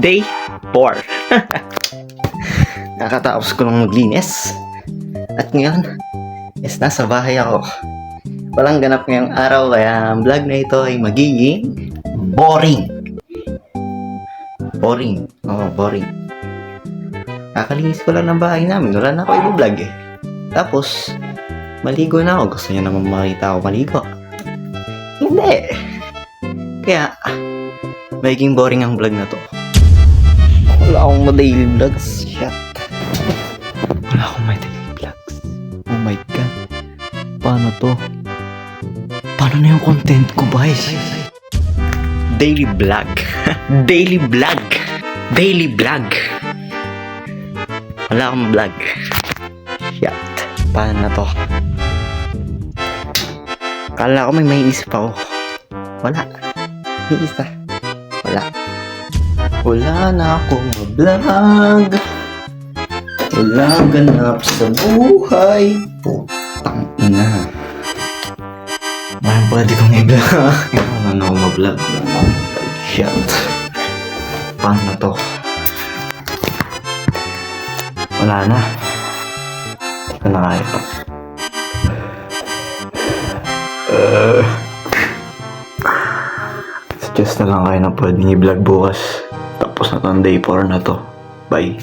Day 4. Nakatapos ko lang maglinis. At ngayon, nasa bahay ako. Walang ganap ngayong araw kaya ang vlog na ito ay magiging boring. Boring. Oo, boring. Kakalinis ko lang ng bahay namin. Wala na ako i-vlog eh. Tapos, maligo na ako. Gusto niyo naman makita ako maligo. Hindi. Kaya, magiging boring ang vlog na to. Wala akong daily vlogs. Shit. Wala akong daily vlogs. Oh my God. Paano to? Paano na yung content ko, guys? Daily vlog. Daily vlog. Daily vlog. Wala akong vlog. Shit. Paano na to? Kala ko may isip ako. Wala. May isa. Wala. Wala na akong vlog. Wala ganap sa buhay. Putang ina. Parang pwede kong i-vlog. Wala na akong mag-vlog. Wala na akong vlog. Shit. Paano na to? Wala na. Hindi ko na kaya to. Suggest na lang kayo na pwedeng i-vlog bukas. Tapos na to ang day 4 na to. Bye.